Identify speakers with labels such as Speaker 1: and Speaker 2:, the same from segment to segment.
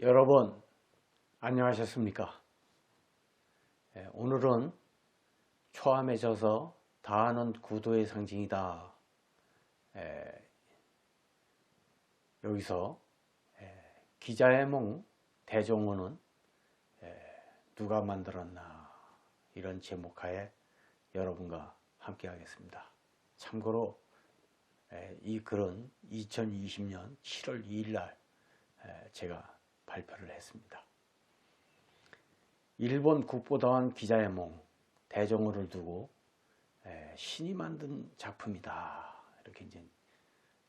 Speaker 1: 여러분 안녕하셨습니까? 오늘은 초함에 져서 다하는 구도의 상징이다. 여기서 기자의 몽 대종호는 누가 만들었나, 이런 제목하에 여러분과 함께 하겠습니다. 참고로 이 글은 2020년 7월 2일 날 제가 발표를 했습니다. 일본 국보다원 기자의 몽 대종호를 두고 신이 만든 작품이다, 이렇게 이제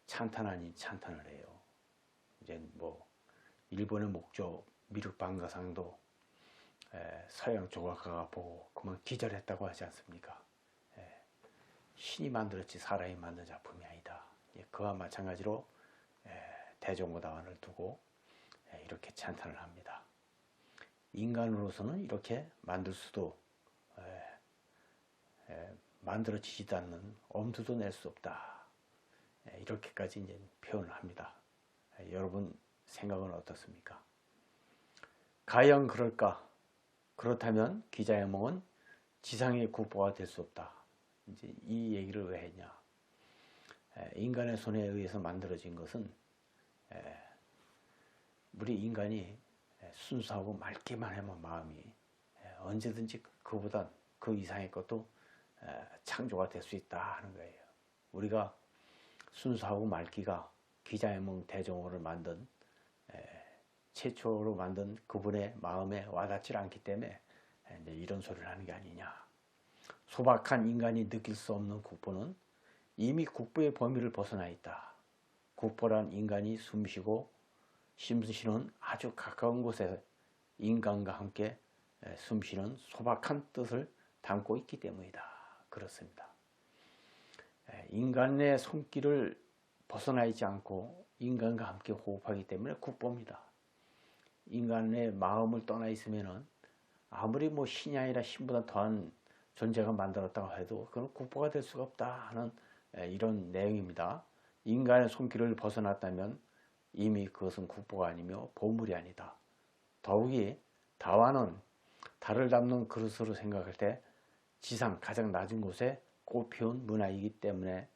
Speaker 1: 찬탄 아닌 찬탄을 해요. 이제 뭐 일본의 목조 미륵 방가상도 서양 조각가가 보고 그만 기절했다고 하지 않습니까? 신이 만들었지 사람이 만든 작품이 아니다. 그와 마찬가지로 대종호다원을 두고 이렇게 찬탄을 합니다. 인간으로서는 이렇게 만들 수도 만들어지지도 않는 엄두도 낼 수 없다, 이렇게까지 이제 표현을 합니다. 여러분 생각은 어떻습니까? 과연 그럴까? 그렇다면 기자의 몽은 지상의 국보가 될 수 없다. 이제 이 얘기를 왜 했냐? 인간의 손에 의해서 만들어진 것은 우리 인간이 순수하고 맑기만 하면 마음이 언제든지 그보다 그 이상의 것도 창조가 될 수 있다 하는 거예요. 우리가 순수하고 맑기가 기자의 몽 대종호를 만든 최초로 만든 그분의 마음에 와닿지 않기 때문에 이제 이런 소리를 하는 게 아니냐. 소박한 인간이 느낄 수 없는 국보는 이미 국보의 범위를 벗어나 있다. 국보란 인간이 숨쉬고 숨쉬는 아주 가까운 곳에 인간과 함께 숨쉬는 소박한 뜻을 담고 있기 때문이다. 그렇습니다. 인간의 손길을 벗어나 있지 않고 인간과 함께 호흡하기 때문에 국보입니다. 인간의 마음을 떠나 있으면 아무리 뭐 신이 아니라 신보다 더한 존재가 만들었다고 해도 그건 국보가 될 수가 없다 하는 이런 내용입니다. 인간의 손길을 벗어났다면 이미 그것은 국보가 아니며 보물이 아니다. 더욱이 다와는 달을 담는 그릇으로 생각할 때 지상 가장 낮은 곳에 꽃피운 문화이기 때문에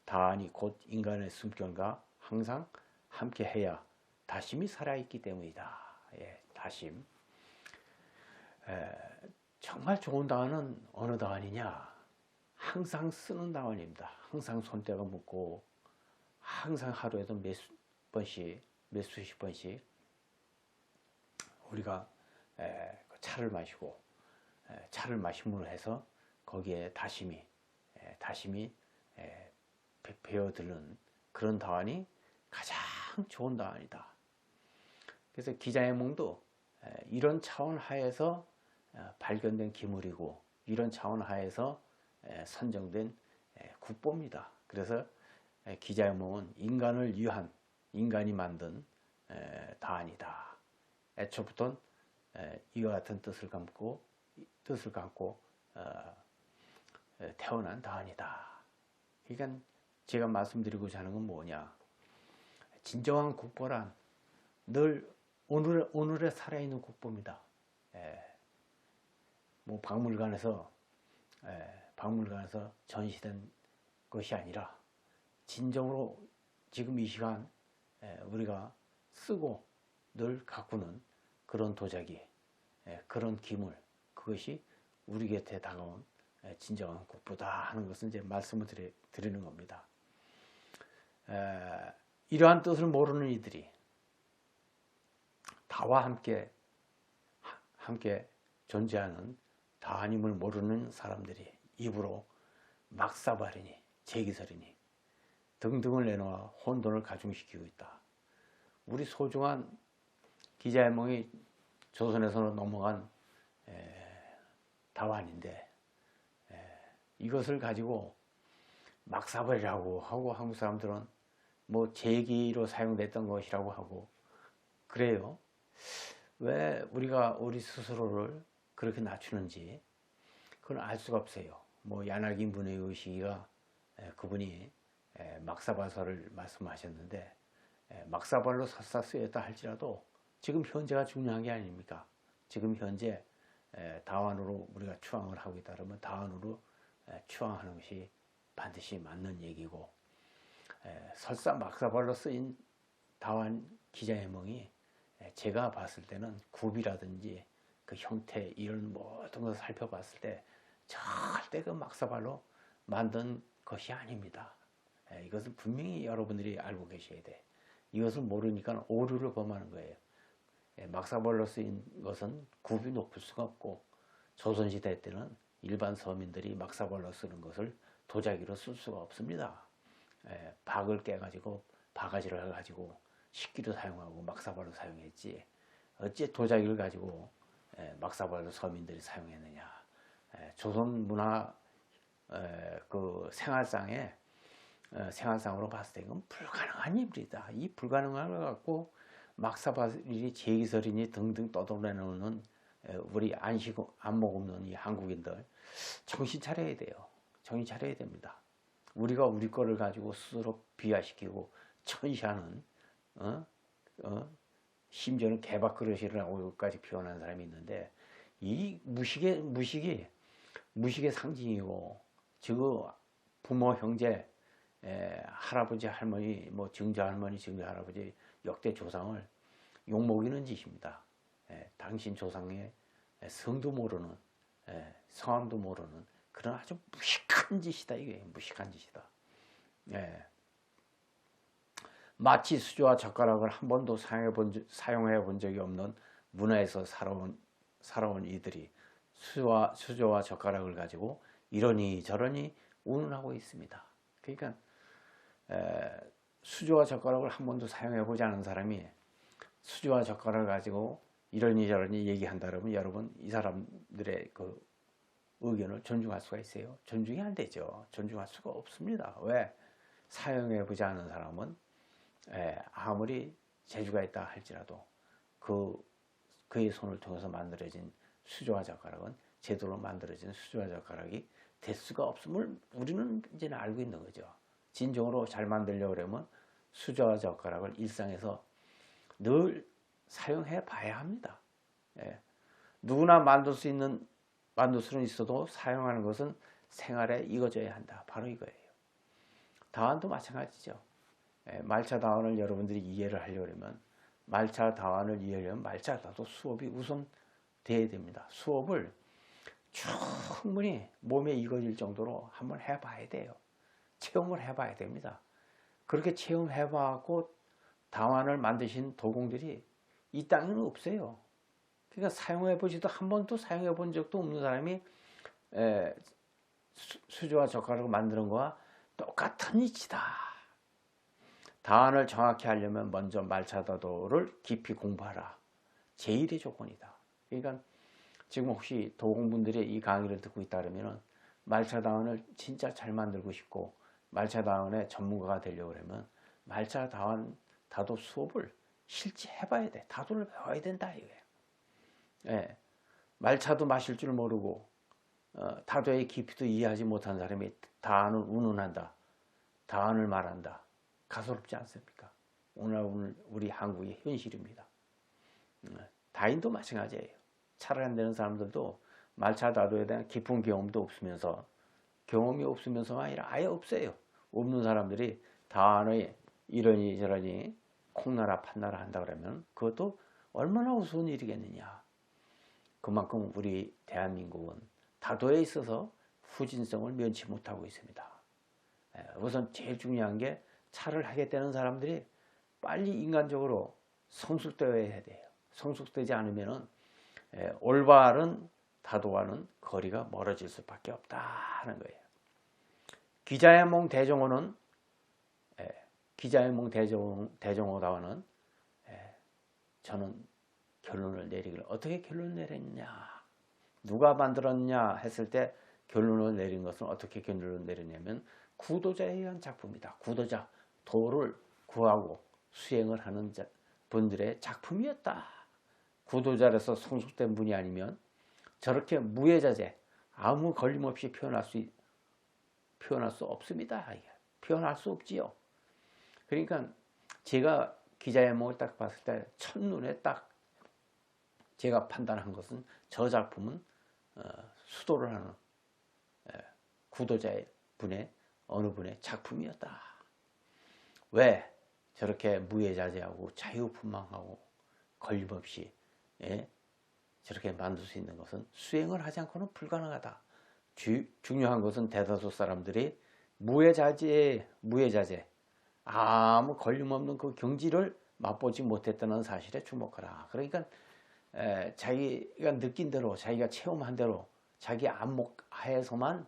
Speaker 1: 다안이 곧 인간의 숨결과 항상 함께해야 다심이 살아있기 때문이다. 다심. 정말 좋은 다안은 어느 다안이냐? 항상 쓰는 다안입니다. 항상 손때가 묻고 항상 하루에도 몇 수십 번씩 우리가 차를 마시고 차를 마심으로 해서 거기에 다심이 배어드는 그런 다안이 가장 좋은 다안이다. 그래서 기자의 몽도 이런 차원 하에서 발견된 기물이고 이런 차원 하에서 선정된 국보입니다. 그래서 기자의 몽은 인간을 위한, 인간이 만든 다안이다. 애초부터 이와 같은 뜻을 갖고 태어난 다안이다. 그러니까 제가 말씀드리고자 하는 건 뭐냐? 진정한 국보란 늘 오늘에 살아있는 국보입니다. 뭐 박물관에서 전시된 것이 아니라 진정으로 지금 이 시간 우리가 쓰고 늘 가꾸는 그런 도자기, 그런 기물, 그것이 우리 곁에 다가온 진정한 국보다 하는 것은 이제 말씀을 드리는 겁니다. 이러한 뜻을 모르는 이들이 다와 함께 존재하는 다하님을 모르는 사람들이 입으로 막사발이니 제기설이니 등등을 내놓아 혼돈을 가중시키고 있다. 우리 소중한 기자의 몽이 조선에서 넘어간 다완인데 이것을 가지고 막사발이라고 하고 한국 사람들은 뭐 제기로 사용됐던 것이라고 하고 그래요. 왜 우리가 우리 스스로를 그렇게 낮추는지 그건 알 수가 없어요. 뭐 야나기 문의의식이가 그분이 막사발설을 말씀하셨는데 막사발로 설사 쓰였다 할지라도 지금 현재가 중요한 게 아닙니까? 지금 현재 다원으로 우리가 추앙을 하고 있다 그러면 다원으로 추앙하는 것이 반드시 맞는 얘기고, 설사 막사발로 쓰인 다원 기자회몽이 제가 봤을 때는 굽이라든지 그 형태 이런 모든 것을 살펴봤을 때 절대 그 막사발로 만든 것이 아닙니다. 이것은 분명히 여러분들이 알고 계셔야 돼. 이것을 모르니까 오류를 범하는 거예요. 막사발로 쓰인 것은 굽이 높을 수가 없고, 조선시대 때는 일반 서민들이 막사발로 쓰는 것을 도자기로 쓸 수가 없습니다. 박을 깨가지고 바가지를 해가지고 식기도 사용하고 막사발로 사용했지, 어찌 도자기를 가지고 막사발로 서민들이 사용했느냐. 조선 문화 그 생활상으로 봤을 때 이건 불가능한 일이다. 이 불가능한 걸 갖고 막사발이 제기설이니 등등 떠돌아내는 우리 안목 없는 이 한국인들, 정신 차려야 돼요. 정신 차려야 됩니다. 우리가 우리 거를 가지고 스스로 비하시키고 천시하는, 심지어는 개밥그릇이라고까지 표현하는 사람이 있는데, 이 무식의 상징이고, 즉 부모 형제, 할아버지 할머니, 뭐 증조 할머니 증조 할아버지 역대 조상을 욕먹이는 짓입니다. 당신 조상의 성도 모르는, 성함도 모르는 그런 아주 무식한 짓이다. 이게 무식한 짓이다. 마치 수저와 젓가락을 한 번도 사용해 본 적이 없는 문화에서 살아온 이들이 수저와 젓가락을 가지고 이러니 저러니 운운하고 있습니다. 그러니까 수저와 젓가락을 한 번도 사용해 보지 않은 사람이 수저와 젓가락을 가지고 이러니 저러니 얘기한다 그러면, 여러분 이 사람들의 그 의견을 존중할 수가 있어요? 존중이 안 되죠. 존중할 수가 없습니다. 왜? 사용해 보지 않은 사람은 아무리 재주가 있다 할지라도 그의 손을 통해서 만들어진 수저와 젓가락은 제대로 만들어진 수저와 젓가락이 될 수가 없음을 우리는 이제는 알고 있는 거죠. 진정으로 잘 만들려고 그러면 수저와 젓가락을 일상에서 늘 사용해 봐야 합니다. 누구나 만들 수는 있어도 사용하는 것은 생활에 익어져야 한다. 바로 이거예요. 다원도 마찬가지죠. 말차 다원을 여러분들이 이해를 하려면, 말차 다원을 이해하려면 말차 다도 수업이 우선 돼야 됩니다. 수업을 충분히 몸에 익어질 정도로 한번 해봐야 돼요. 체험을 해봐야 됩니다. 그렇게 체험해봐고 다원을 만드신 도공들이 이 땅에는 없어요. 그러니까 사용해보지도 한 번도 사용해본 적도 없는 사람이 수저와 젓가락을 만드는 거와 똑같은 이치다. 다원을 정확히 하려면 먼저 말차다도를 깊이 공부하라. 제일의 조건이다. 그러니까 지금 혹시 도공분들이 이 강의를 듣고 있다 그러면 말차다원을 진짜 잘 만들고 싶고 말차다원의 전문가가 되려고 그러면 말차다원 다도 수업을 실제 해봐야 돼. 다도를 배워야 된다 이거예요. 말차도 마실 줄 모르고 다도의 깊이도 이해하지 못한 사람이 다원을 운운한다, 다원을 말한다. 가소롭지 않습니까? 오늘 우리 한국의 현실입니다. 다인도 마찬가지예요. 차를 안 되는 사람들도 말차 다도에 대한 깊은 경험이 없으면서가 아니라 아예 없어요. 없는 사람들이 다원의 이러니 저러니 콩나라 판나라 한다 그러면 그것도 얼마나 우스운 일이겠느냐. 그만큼 우리 대한민국은 다도에 있어서 후진성을 면치 못하고 있습니다. 우선 제일 중요한 게 차를 하겠다는 사람들이 빨리 인간적으로 성숙되어야 돼요. 성숙되지 않으면 올바른 다도와는 거리가 멀어질 수밖에 없다는 거예요. 기자회몽 대종호다와는 저는 결론을 내리기를, 어떻게 결론을 내렸냐, 누가 만들었냐 했을 때 결론을 내린 것은 어떻게 결론을 내리냐면 구도자에 의한 작품이다. 구도자, 도를 구하고 수행을 하는 분들의 작품이었다. 구도자로서 성숙된 분이 아니면 저렇게 무예자재, 아무 걸림없이 표현할 수 없습니다. 표현할 수 없지요. 그러니까 제가 기자회몽을 딱 봤을 때 첫눈에 딱 제가 판단한 것은 저 작품은 수도를 하는 구도자의 분의 어느 분의 작품이었다. 왜 저렇게 무해자재하고 자유분방하고 걸림없이 저렇게 만들 수 있는 것은 수행을 하지 않고는 불가능하다. 중요한 것은 대다수 사람들이 무해자재 아무 걸림없는 그 경지를 맛보지 못했다는 사실에 주목하라. 그러니까 자기가 느낀 대로, 자기가 체험한 대로, 자기 안목하에서만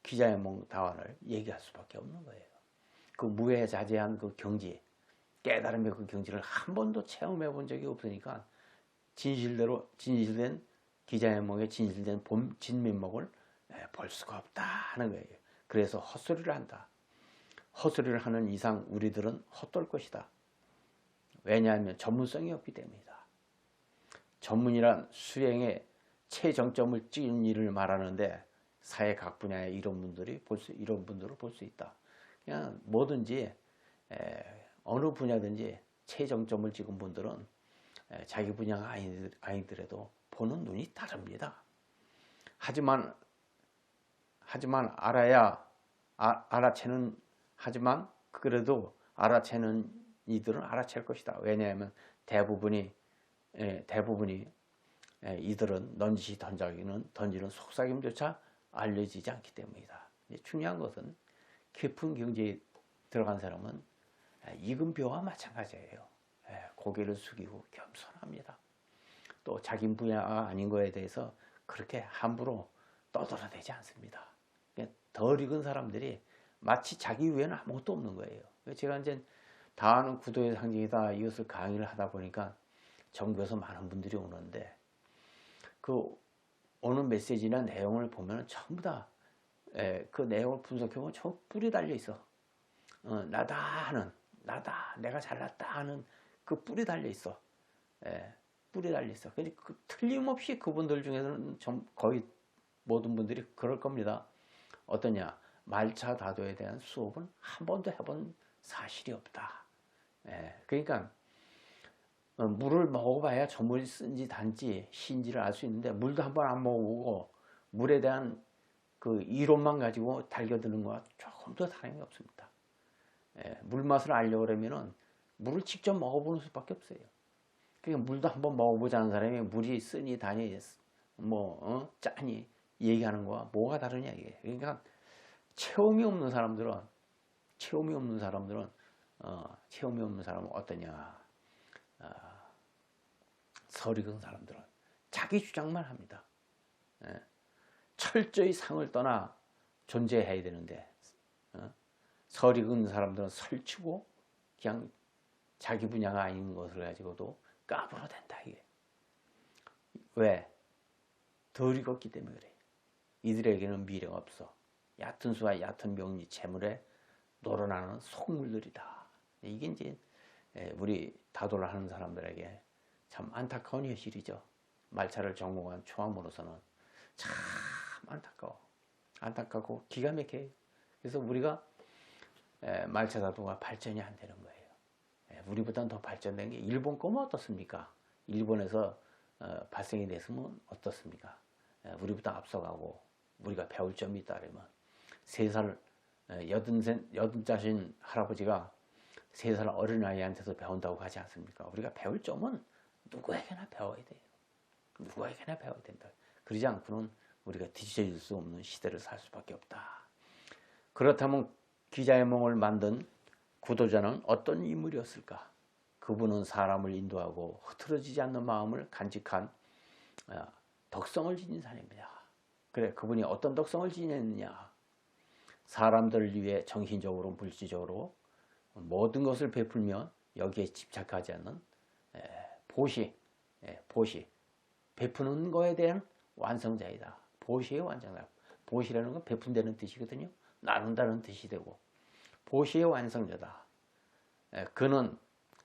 Speaker 1: 기자의몽 다원을 얘기할 수밖에 없는 거예요. 그 무해자재한 그 경지, 깨달음의 그 경지를 한 번도 체험해 본 적이 없으니까 진실된 기자의몽의 진실된 진면목을 볼 수가 없다 하는 거예요. 그래서 헛소리를 한다. 헛소리를 하는 이상 우리들은 헛돌 것이다. 왜냐하면 전문성이 없기 때문이다. 전문이란 수행의 최정점을 찍은 일을 말하는데 사회 각 분야의 이런 분들을 볼 수 있다. 그냥 뭐든지 어느 분야든지 최정점을 찍은 분들은 자기 분야가 아니더라도 보는 눈이 다릅니다. 하지만 알아채는 하지만 그래도 알아채는 이들은 알아챌 것이다. 왜냐하면 대부분이 이들은 넌지시 던지는 속삭임조차 알려지지 않기 때문이다. 중요한 것은 깊은 경지에 들어간 사람은 이금표와 마찬가지예요. 고개를 숙이고 겸손합니다. 또 자기 분야가 아닌 거에 대해서 그렇게 함부로 떠들어대지 않습니다. 덜 익은 사람들이 마치 자기 위에는 아무것도 없는 거예요. 제가 이제 다하는 구도의 상징이다 이것을 강의를 하다 보니까 전국에서 많은 분들이 오는데 그 오는 메시지나 내용을 보면 전부 다 그 내용을 분석해보면 저 뿔이 달려 있어. 나다, 내가 잘났다 하는 그 뿔이 달려 있어. 뿔이 달려 있어. 그 틀림없이 그분들 중에서는 거의 모든 분들이 그럴 겁니다. 어떠냐? 말차 다도에 대한 수업은 한 번도 해본 사실이 없다. 그러니까 물을 먹어봐야 저 물이 쓴지 단지 신지를 알 수 있는데 물도 한 번 안 먹어보고 물에 대한 그 이론만 가지고 달겨드는 거와 조금도 다름이 없습니다. 물 맛을 알려고 그러면은 물을 직접 먹어보는 수밖에 없어요. 그러니까 물도 한번 먹어보자는 사람이 물이 쓰니 다니 짜니 얘기하는 거와 뭐가 다르냐 이게. 그러니까 체험이 없는 사람들은 어떠냐? 설익은 사람들은 자기 주장만 합니다. 철저히 상을 떠나 존재해야 되는데 설익은 사람들은 설치고 그냥 자기 분야가 아닌 것을 가지고도 까불어댄다 이게. 왜? 덜 익었기 때문에 그래. 이들에게는 미래가 없어. 얕은 수와 얕은 명리 재물에 놀아나는 속물들이다. 이게 이제 우리 다도를 하는 사람들에게 참 안타까운 현실이죠. 말차를 전공한 초학으로서는 참 안타깝고 기가 막혀요. 그래서 우리가 말차 다도가 발전이 안 되는 거예요. 우리보다는 더 발전된 게 일본 거면 어떻습니까? 일본에서 발생이 됐으면 어떻습니까? 우리보다 앞서가고 우리가 배울 점이 있다면 3살 여든자신 할아버지가 3살 어린아이한테서 배운다고 하지 않습니까? 우리가 배울 점은 누구에게나 배워야 돼요. 누구에게나 배워야 된다. 그러지 않고는 우리가 뒤처질 수 없는 시대를 살 수밖에 없다. 그렇다면 기자의몽을 만든 구도자는 어떤 인물이었을까? 그분은 사람을 인도하고 흐트러지지 않는 마음을 간직한 덕성을 지닌 사람입니다. 그래, 그분이 어떤 덕성을 지녔느냐? 사람들을 위해 정신적으로 물질적으로 모든 것을 베풀면 여기에 집착하지 않는 보시 베푸는 거에 대한 완성자이다. 보시의 완성자. 보시라는 건 베푼다는 뜻이거든요. 나눈다는 뜻이 되고 보시의 완성자다. 그는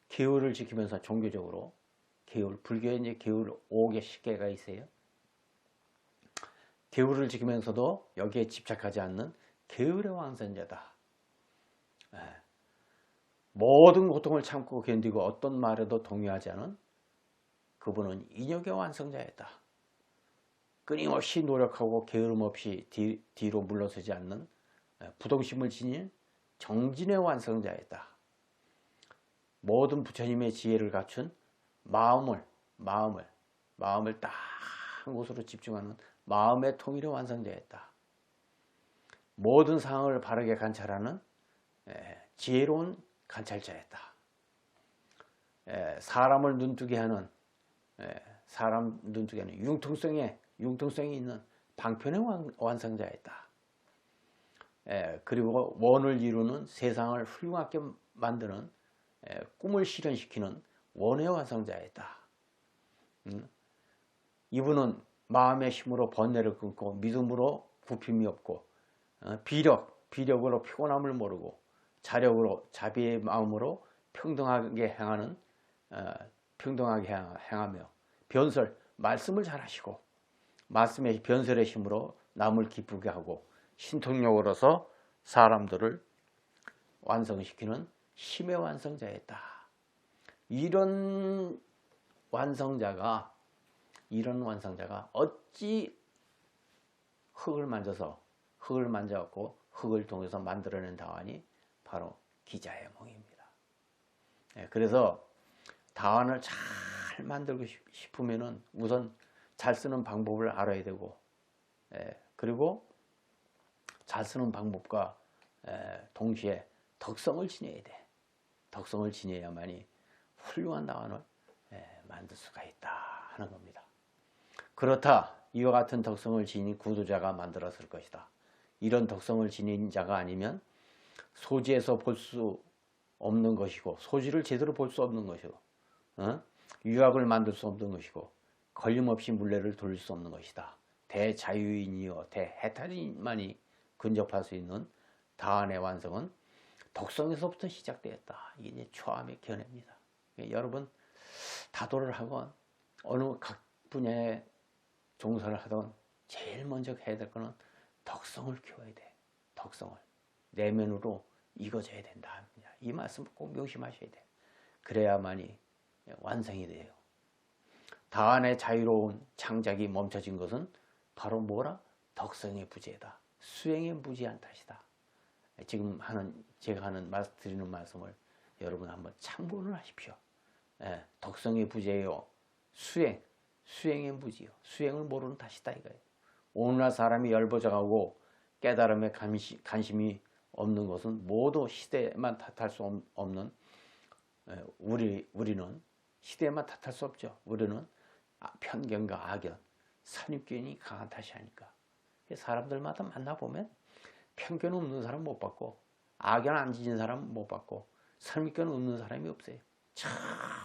Speaker 1: 계율을 지키면서 종교적으로 불교에 이제 계율 5개 10개가 있어요. 계율을 지키면서도 여기에 집착하지 않는 계율의 완성자다. 모든 고통을 참고 견디고 어떤 말에도 동요하지 않은 그 그분은 인욕의 완성자였다. 끊임없이 노력하고 게으름 없이 뒤로 물러서지 않는 부동심을 지닌 정진의 완성자였다. 모든 부처님의 지혜를 갖춘 마음을 딱 한 곳으로 집중하는 마음의 통일의 완성자였다. 모든 상황을 바르게 관찰하는 지혜로운 관찰자였다. 사람을 눈뜨게 하는 융통성이 있는 방편의 완성자였다. 그리고 원을 이루는 세상을 훌륭하게 만드는 꿈을 실현시키는 원의 완성자였다. 이분은 마음의 힘으로 번뇌를 끊고 믿음으로 굽힘이 없고 비력으로 피곤함을 모르고 자력으로 자비의 마음으로 평등하게 행하며 말씀을 잘 하시고 말씀의 변설의 힘으로 남을 기쁘게 하고 신통력으로서 사람들을 완성시키는 힘의 완성자였다. 이런 완성자가 어찌 흙을 만져갖고 흙을 통해서 만들어낸 다환이 바로 기자의 몽입니다. 그래서 다환을 잘 만들고 싶으면은 우선 잘 쓰는 방법을 알아야 되고, 그리고 잘 쓰는 방법과 동시에 덕성을 지녀야 돼. 덕성을 지녀야만이 훌륭한 다환을 만들 수가 있다 하는 겁니다. 그렇다. 이와 같은 덕성을 지닌 구도자가 만들었을 것이다. 이런 덕성을 지닌 자가 아니면 소지에서 볼 수 없는 것이고, 소지를 제대로 볼 수 없는 것이고, 유학을 만들 수 없는 것이고, 걸림없이 물레를 돌릴 수 없는 것이다. 대자유인이요 대해탈인만이 근접할 수 있는 다한의 완성은 덕성에서부터 시작되었다. 이게 이제 초암의 견해입니다. 여러분 다도를 하건 어느 각 분야의 종사를 하던 제일 먼저 해야 될 거는 덕성을 키워야 돼. 덕성을 내면으로 익어져야 된다. 이 말씀을 꼭 명심하셔야 돼. 그래야만이 완성이 돼요. 다한의 자유로운 창작이 멈춰진 것은 바로 뭐라? 덕성의 부재다. 수행의 무지한 탓이다. 지금 제가 드리는 말씀을 여러분 한번 참고를 하십시오. 덕성의 부재요. 수행의 무지요. 수행을 모르는 탓이다 이거예요. 오늘날 사람이 열보장하고 깨달음에 관심이 없는 것은 모두 시대만 탓할 수 없는 우리는 시대만 탓할 수 없죠. 우리는 편견과 악연, 선입견이 강한 탓이 아닐까. 사람들마다 만나보면 편견 없는 사람 못 봤고 악연 안 지닌 사람 못 봤고 선입견 없는 사람이 없어요. 참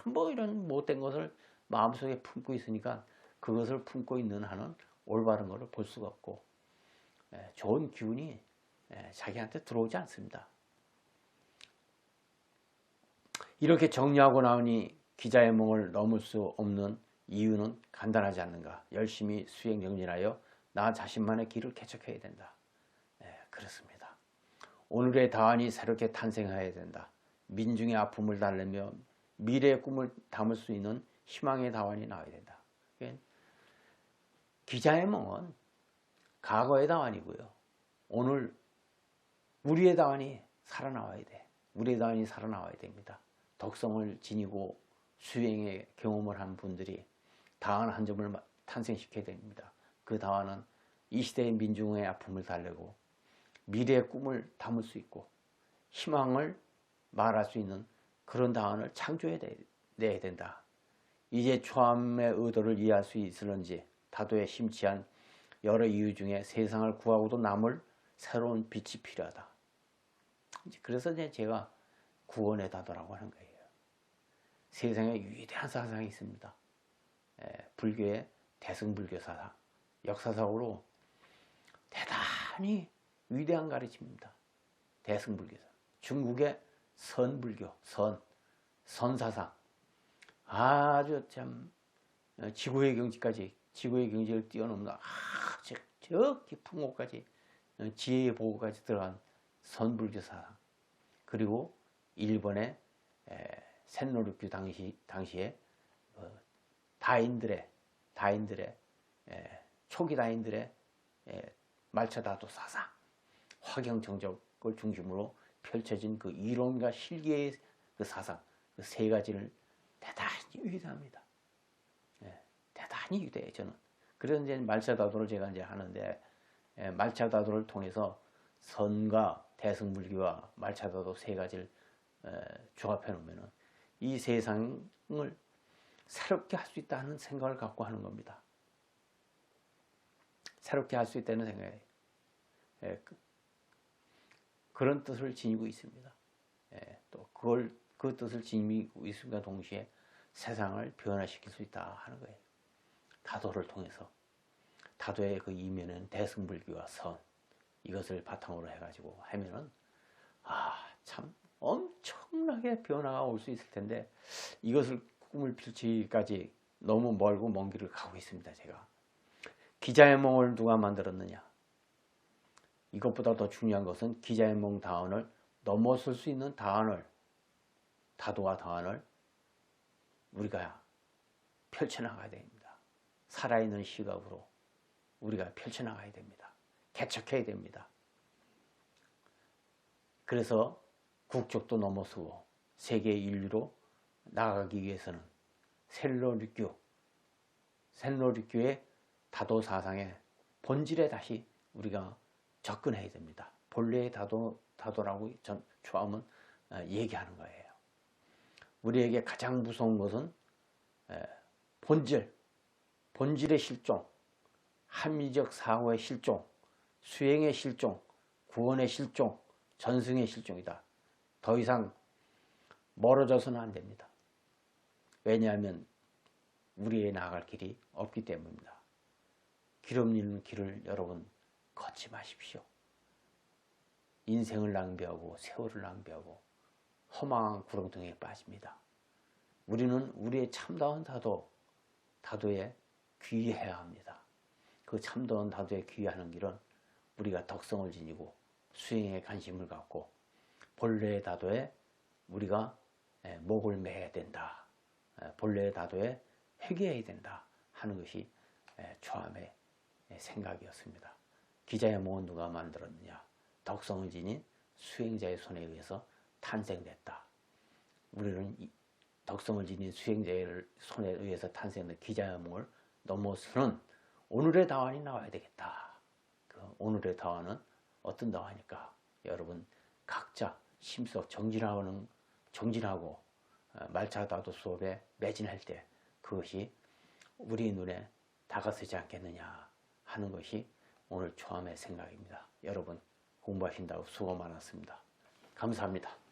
Speaker 1: 뭐 이런 못된 것을 마음속에 품고 있으니까 그것을 품고 있는 한은 올바른 것을 볼 수가 없고 좋은 기운이 자기한테 들어오지 않습니다. 이렇게 정리하고 나오니 기자의 몽을 넘을 수 없는 이유는 간단하지 않는가. 열심히 수행 정진하여 나 자신만의 길을 개척해야 된다. 그렇습니다. 오늘의 다환이 새롭게 탄생해야 된다. 민중의 아픔을 달래며 미래의 꿈을 담을 수 있는 희망의 다환이 나와야 된다. 기자의 몽은 과거의 다환이고요. 오늘 우리의 다환이 살아나와야 돼. 우리의 다환이 살아나와야 됩니다. 덕성을 지니고 수행의 경험을 한 분들이 다환 한 점을 탄생시켜야 됩니다. 그 다환은 이 시대의 민중의 아픔을 달래고 미래의 꿈을 담을 수 있고 희망을 말할 수 있는 그런 다환을 창조해야 된다. 이제 초암의 의도를 이해할 수 있을런지 다도에 심취한 여러 이유 중에 세상을 구하고도 남을 새로운 빛이 필요하다. 그래서 이제 제가 구원의 다도라고 하는 거예요. 세상에 위대한 사상이 있습니다. 불교의 대승불교 사상, 역사적으로 대단히 위대한 가르침입니다. 대승불교 사상. 중국의 선불교, 선사상. 아주 참 지구의 경지를 뛰어넘는 저 깊은 곳까지 지혜의 보고까지 들어간 선불교 사상. 그리고 일본의 센노르큐 당시에 다인들의 초기 다인들의 말차다도 사상, 화경정적을 중심으로 펼쳐진 그 이론과 실계의 그 사상, 그 세 가지를 대단히 위대합니다. 대단히 위대해요, 저는. 그래서 이제 말차다도를 제가 이제 하는데, 말차다도를 통해서 선과 대승불교와 말차다도 세 가지를 조합해 놓으면 이 세상을 새롭게 할 수 있다는 생각을 갖고 하는 겁니다. 새롭게 할 수 있다는 생각이에요. 그런 뜻을 지니고 있습니다. 또 그 뜻을 지니고 있음과 동시에 세상을 변화시킬 수 있다 하는 거예요. 다도를 통해서. 다도의 그 이면은 대승불교와 선, 이것을 바탕으로 해가지고 하면은 참 엄청나게 변화가 올 수 있을 텐데, 이것을 꿈을 펼치기까지 너무 멀고 먼 길을 가고 있습니다. 제가 기자의 몽을 누가 만들었느냐? 이것보다 더 중요한 것은 기자의 몽 다원을 넘어설 수 있는 다도와 다원을 우리가 펼쳐나가야 됩니다. 살아있는 시각으로 우리가 펼쳐나가야 됩니다. 개척해야 됩니다. 그래서 국적도 넘어서고 세계 인류로 나가기 위해서는 셀로리교의 다도 사상의 본질에 다시 우리가 접근해야 됩니다. 본래의 다도라고 전 처음은 얘기하는 거예요. 우리에게 가장 무서운 것은 본질의 실종, 합리적 사고의 실종, 수행의 실종, 구원의 실종, 전승의 실종이다. 더 이상 멀어져서는 안 됩니다. 왜냐하면 우리의 나아갈 길이 없기 때문입니다. 길 없는 길을 여러분 걷지 마십시오. 인생을 낭비하고 세월을 낭비하고 허망한 구렁텅이에 빠집니다. 우리는 우리의 참다운 다도에 귀해야 합니다. 그 참다운 다도에 귀하는 길은 우리가 덕성을 지니고 수행에 관심을 갖고 본래의 다도에 우리가 목을 매야 된다. 본래의 다도에 회개해야 된다 하는 것이 초함의 생각이었습니다. 기자의 몽은 누가 만들었느냐? 덕성을 지닌 수행자의 손에 의해서 탄생됐다. 우리는 덕성을 지닌 수행자의 손에 의해서 탄생된 기자의 몽을 넘어서는 오늘의 다원이 나와야 되겠다. 그 오늘의 다원은 어떤 다원일까? 여러분 각자 심속 정진하고 말차다도 수업에 매진할 때 그것이 우리 눈에 다가서지 않겠느냐 하는 것이 오늘 초함의 생각입니다. 여러분 공부하신다고 수고 많았습니다. 감사합니다.